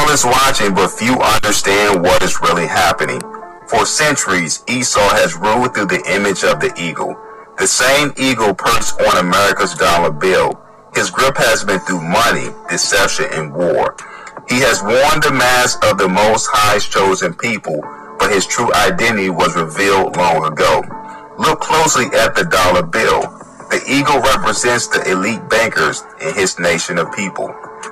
world is watching, but few understand what is really happening. For centuries, Esau has ruled through the image of the eagle, the same eagle perched on America's dollar bill. His grip has been through money, deception, and war. He has worn the mask of the Most High's chosen people, but his true identity was revealed long ago. Look closely at the dollar bill. The eagle represents the elite bankers in his nation of people.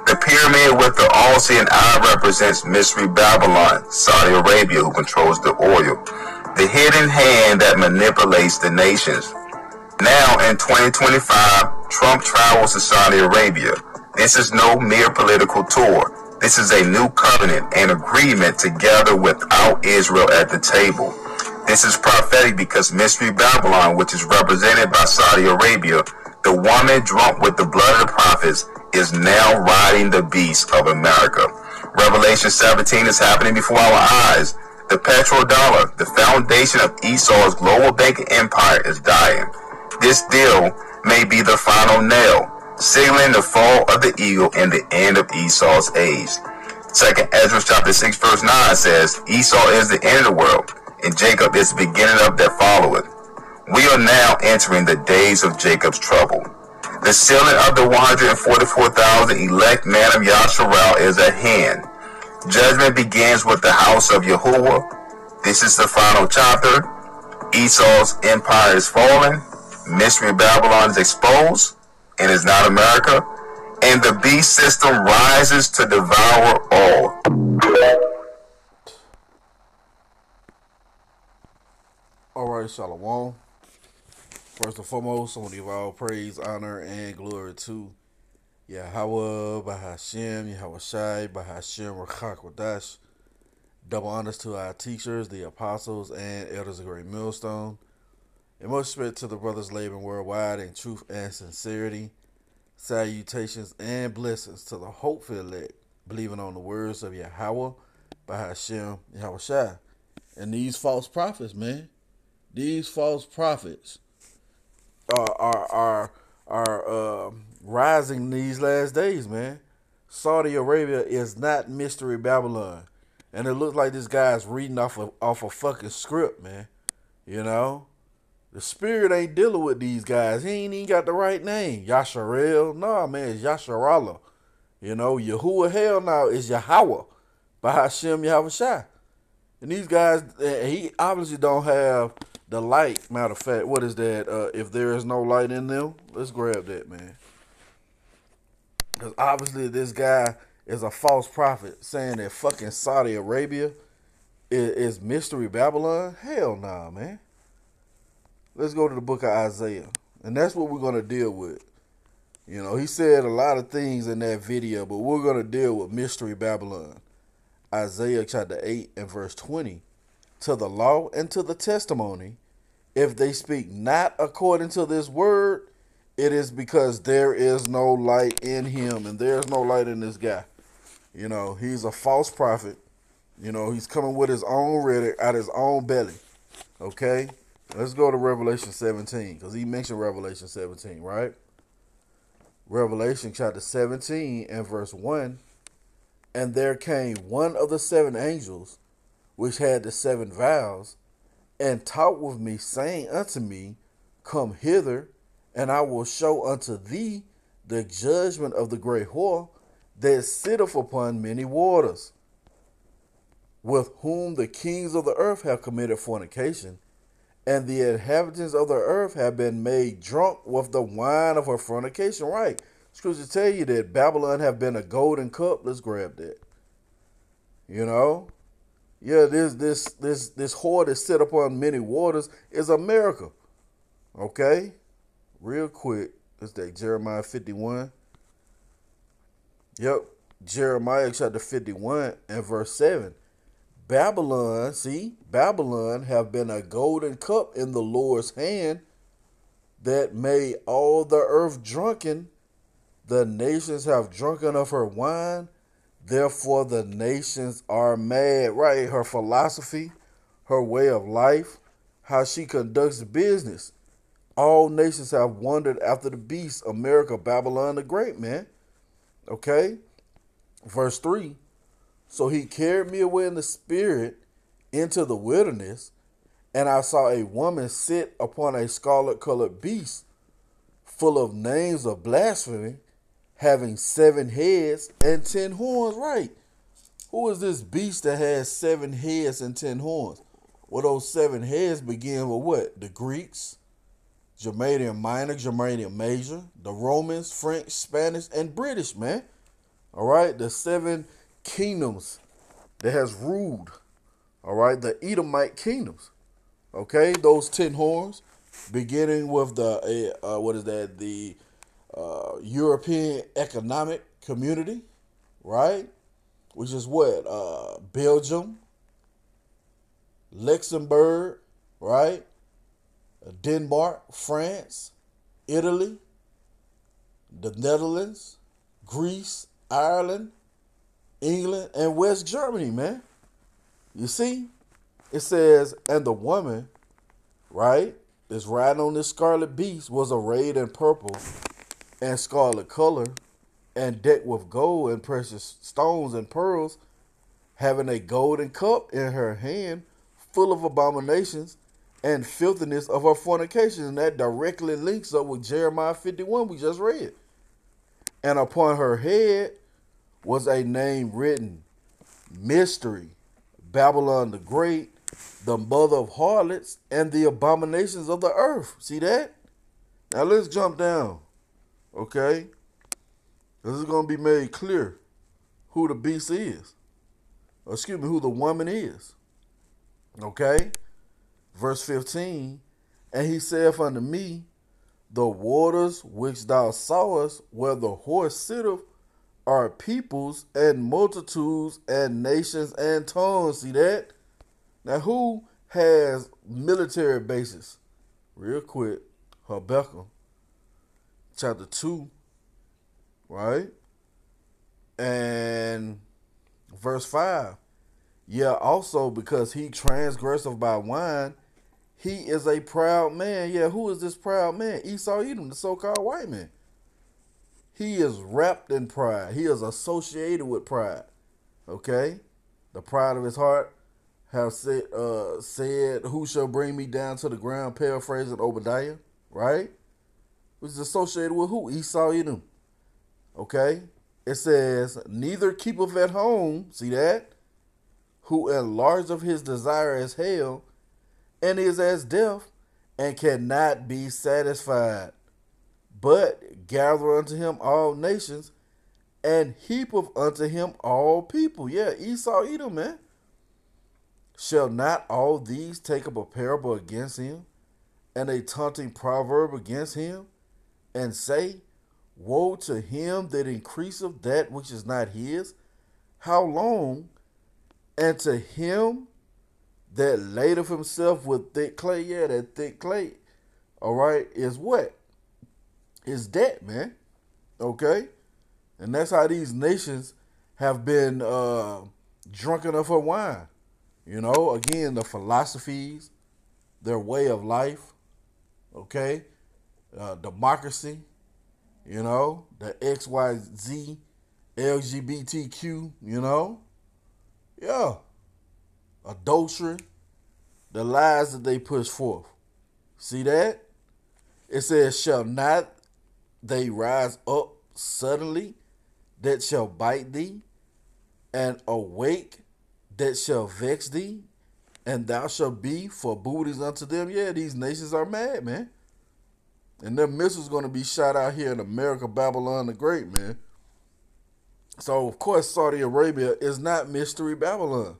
The pyramid with the all-seeing eye represents Mystery Babylon, Saudi Arabia, who controls the oil, the hidden hand that manipulates the nations. Now in 2025, Trump travels to Saudi Arabia. This is no mere political tour. This is a new covenant and agreement to gather without Israel at the table. This is prophetic because Mystery Babylon, which is represented by Saudi Arabia, the woman drunk with the blood of the prophets, is now riding the beast of America. Revelation 17 is happening before our eyes. The petrodollar, the foundation of Esau's global banking empire, is dying. This deal may be the final nail, signaling the fall of the eagle and the end of Esau's age. 2 Ezra chapter 6 verse 9 says, Esau is the end of the world, and Jacob is the beginning of that followeth. We are now entering the days of Jacob's trouble. The sealing of the 144,000 elect man of Yahawah is at hand. Judgment begins with the house of Yahawah. This is the final chapter. Esau's empire is fallen. Mystery Babylon is exposed and is not America. And the beast system rises to devour all. Alright, Shalom. First and foremost, I want to give all praise, honor, and glory to Yahawah, Bahashem, Yahawashi, Bahashem, Rawchaa, Qadash. Double honors to our teachers, the apostles, and elders of Great Millstone. And much respect to the brothers laboring worldwide in truth and sincerity. Salutations and blessings to the hopeful elect, believing on the words of Yahawah, Bahashem, Yahawashi. And these false prophets, man. These false prophets are rising these last days, man. Saudi Arabia is not Mystery Babylon, and it looks like this guy's reading off a fucking script, man. You know, the spirit ain't dealing with these guys. He ain't even got the right name. Yasharel, nah, man, it's Yasharallah. You know, Yahuwah, hell now is Yahawah, Bahashem, Yahawashi. And these guys, he obviously don't have the light. Matter of fact, what is that? If there is no light in them, let's grab that, man. Because obviously this guy is a false prophet saying that fucking Saudi Arabia is Mystery Babylon. Hell nah, man. Let's go to the book of Isaiah. And that's what we're going to deal with. You know, he said a lot of things in that video, but we're going to deal with Mystery Babylon. Isaiah chapter 8 and verse 20. To the law and to the testimony, if they speak not according to this word, it is because there is no light in him, and there is no light in this guy. You know, he's a false prophet. You know, he's coming with his own rhetoric out his own belly. Okay? Let's go to Revelation 17, because he mentioned Revelation 17, right? Revelation chapter 17 and verse 1. And there came one of the seven angels, which had the seven vials, and talked with me, saying unto me, Come hither, and I will show unto thee the judgment of the great whore that sitteth upon many waters, with whom the kings of the earth have committed fornication, and the inhabitants of the earth have been made drunk with the wine of her fornication. Right. Scripture tell you that Babylon have been a golden cup. Let's grab that. You know? Yeah, this whore that sit upon many waters is America. Okay? Real quick. Let's take Jeremiah 51. Yep. Jeremiah chapter 51 and verse 7. Babylon, see, Babylon have been a golden cup in the Lord's hand that made all the earth drunken. The nations have drunken of her wine. Therefore the nations are mad. Right, her philosophy, her way of life, how she conducts business. All nations have wandered after the beast, America, Babylon the Great, man. Okay? Verse 3. So he carried me away in the spirit into the wilderness, and I saw a woman sit upon a scarlet-colored beast, full of names of blasphemy, having 7 heads and 10 horns. Right. Who is this beast that has 7 heads and 10 horns? Well, those 7 heads begin with what? The Greeks, Germanian Minor, Germanian Major, the Romans, French, Spanish, and British, man. All right, the 7 kingdoms that has ruled. All right, the Edomite kingdoms. Okay, those 10 horns, beginning with the the European Economic Community, right? Which is what? Belgium, Luxembourg, right? Denmark, France, Italy, the Netherlands, Greece, Ireland, England, and West Germany, man. You see? It says, and the woman, right, that's riding on this scarlet beast was arrayed in purple and scarlet color and decked with gold and precious stones and pearls, having a golden cup in her hand full of abominations and filthiness of her fornication. And that directly links up with Jeremiah 51 we just read. And upon her head was a name written, Mystery, Babylon the Great, the mother of harlots and the abominations of the earth. See that? Now let's jump down. Okay? This is going to be made clear who the beast is. Or excuse me, who the woman is. Okay? Verse 15, and he saith unto me, the waters which thou sawest where the horse sitteth are peoples and multitudes and nations and tongues. See that? Now who has military bases? Real quick, Habakkuk chapter 2, right? And verse 5. Yeah, also because he transgresseth by wine, he is a proud man. Yeah, who is this proud man? Esau Edom, the so-called white man. He is wrapped in pride. He is associated with pride. Okay? The pride of his heart have said, who shall bring me down to the ground, paraphrasing Obadiah, right? Which is associated with who? Esau Edom. Okay? It says, neither keepeth at home, see that? Who enlargeth his desire as hell, and is as death, and cannot be satisfied, but gather unto him all nations, and heapeth unto him all people. Yeah, Esau Edom, man. Shall not all these take up a parable against him, and a taunting proverb against him, and say, woe to him that increaseth that which is not his? How long? And to him that ladeth himself with thick clay, yeah, that thick clay, all right, is what? Is debt, man. Okay? And that's how these nations have been drunken of her wine. You know, again, the philosophies, their way of life, okay? Democracy, you know, the XYZ, LGBTQ, you know? Yeah. Adultery, the lies that they push forth. See that? It says, shall not they rise up suddenly that shall bite thee, and awake that shall vex thee, and thou shalt be for booties unto them? Yeah, these nations are mad, man. And their missiles going to be shot out here in America, Babylon the Great, man. So, of course, Saudi Arabia is not Mystery Babylon.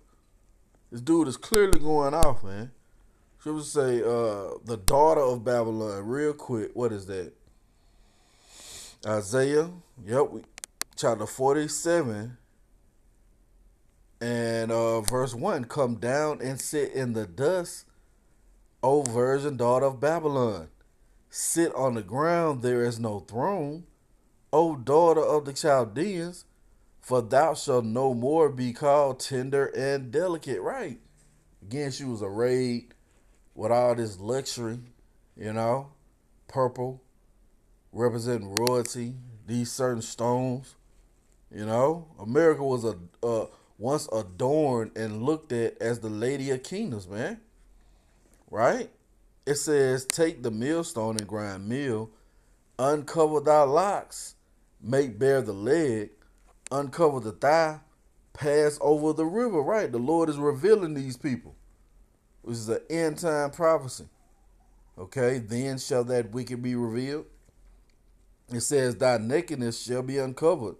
This dude is clearly going off, man. Should we say the daughter of Babylon? Real quick, what is that? Isaiah, yep, chapter 47 and verse 1. Come down and sit in the dust, O virgin daughter of Babylon. Sit on the ground, there is no throne, O daughter of the Chaldeans. For thou shalt no more be called tender and delicate. Right. Again, she was arrayed with all this luxury, you know, purple, representing royalty, these certain stones, you know. America was once adorned and looked at as the lady of kingdoms, man. Right? It says, take the millstone and grind meal, uncover thy locks, make bare the leg, uncover the thigh, pass over the river. Right? The Lord is revealing these people. This is an end time prophecy. Okay? Then shall that wicked be revealed. It says, thy nakedness shall be uncovered.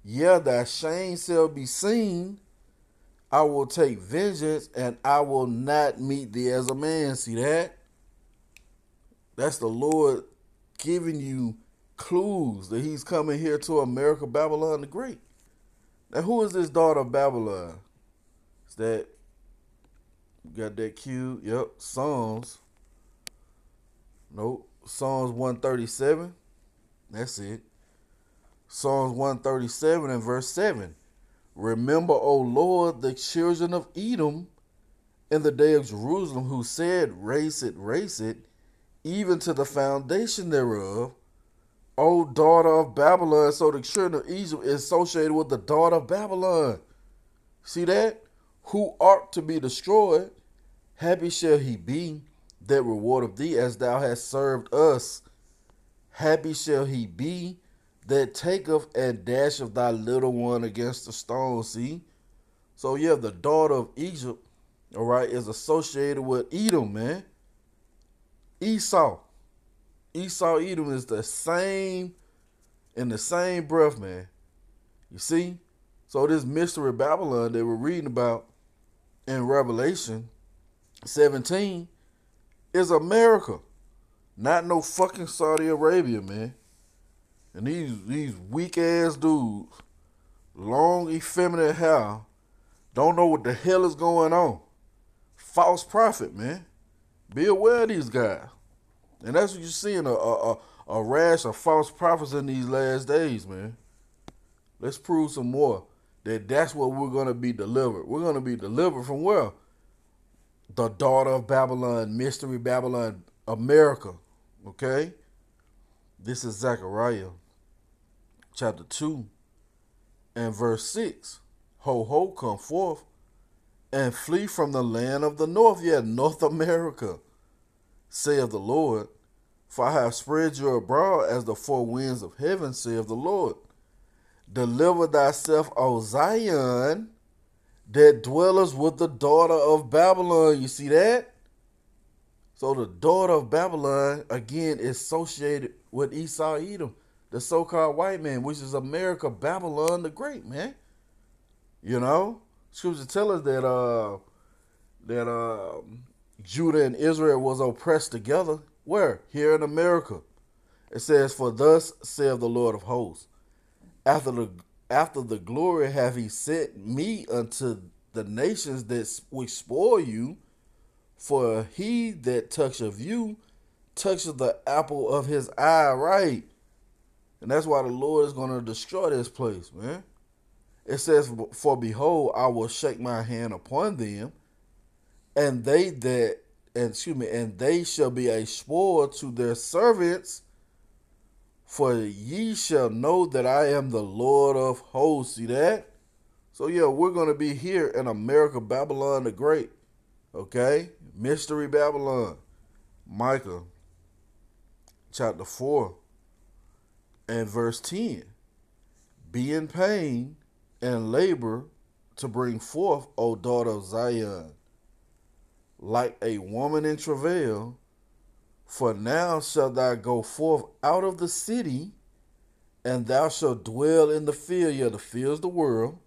Yeah, thy shame shall be seen. I will take vengeance, and I will not meet thee as a man. See that? That's the Lord giving you clues that he's coming here to America, Babylon the Great. Now, who is this daughter of Babylon? Is that, got that cue? Yep, Psalms. Nope, Psalms 137. That's it. Psalms 137 and verse 7. Remember, O Lord, the children of Edom in the day of Jerusalem, who said, race it, even to the foundation thereof. O daughter of Babylon. So the children of Egypt is associated with the daughter of Babylon. See that? Who art to be destroyed. Happy shall he be that rewardeth thee as thou hast served us. Happy shall he be that taketh and dasheth thy little one against the stone. See? So yeah, the daughter of Egypt, all right, is associated with Edom, man. Esau, Edom is the same, in the same breath, man. You see? So this mystery Babylon that we're reading about in Revelation 17 is America. Not no fucking Saudi Arabia, man. And these weak ass dudes, long effeminate hair, don't know what the hell is going on. False prophet, man. Be aware of these guys. And that's what you're seeing, a rash of false prophets in these last days, man. Let's prove some more that's what we're going to be delivered. We're going to be delivered from where? The daughter of Babylon, mystery Babylon, America. Okay? This is Zechariah chapter 2 and verse 6. Ho, come forth and flee from the land of the north. Yeah, North America, saith the Lord. For I have spread you abroad as the four winds of heaven, saith the Lord. Deliver thyself, O Zion, that dwellest with the daughter of Babylon. You see that? So the daughter of Babylon, again, is associated with Esau, Edom, the so-called white man, which is America, Babylon the Great, man. You know? Scripture tell us that Judah and Israel was oppressed together. Where? Here in America. It says, for thus saith the Lord of hosts, after the glory have he sent me unto the nations that which spoil you, for he that toucheth you toucheth the apple of his eye, right? And that's why the Lord is going to destroy this place, man. It says, for behold, I will shake my hand upon them, and they shall be a spoil to their servants, for ye shall know that I am the Lord of hosts. See that? So yeah, we're going to be here in America, Babylon the Great. Okay? Mystery Babylon. Micah chapter 4 and verse 10. Be in pain and labor to bring forth, O daughter of Zion, like a woman in travail. For now shalt thou go forth out of the city, and thou shalt dwell in the field. Yeah, the field is the world.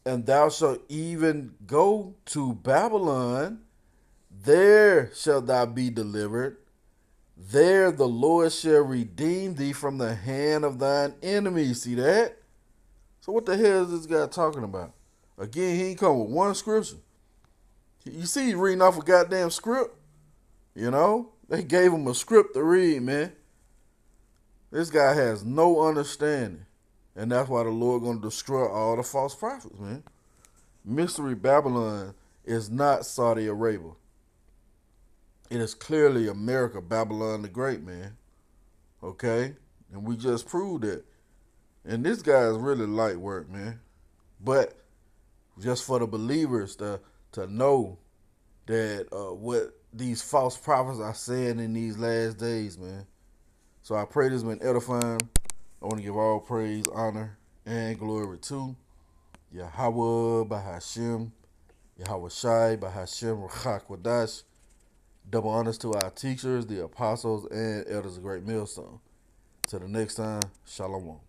And thou shalt even go to Babylon. There shalt thou be delivered. There the Lord shall redeem thee from the hand of thine enemies. See that? So what the hell is this guy talking about? Again, he ain't come with one scripture. You see, he's reading off a goddamn script. You know? They gave him a script to read, man. This guy has no understanding. And that's why the Lord going to destroy all the false prophets, man. Mystery Babylon is not Saudi Arabia. It is clearly America, Babylon the Great, man. Okay? And we just proved that. And this guy is really light work, man. But just for the believers to know that what these false prophets are saying in these last days, man. So I pray this has been edifying. I want to give all praise, honor, and glory to Yahawah Bahashim, Yahawashi Bahashim Rawchaa Qadash. Double honors to our teachers, the apostles, and elders of Great Millstone. Till the next time, Shalom.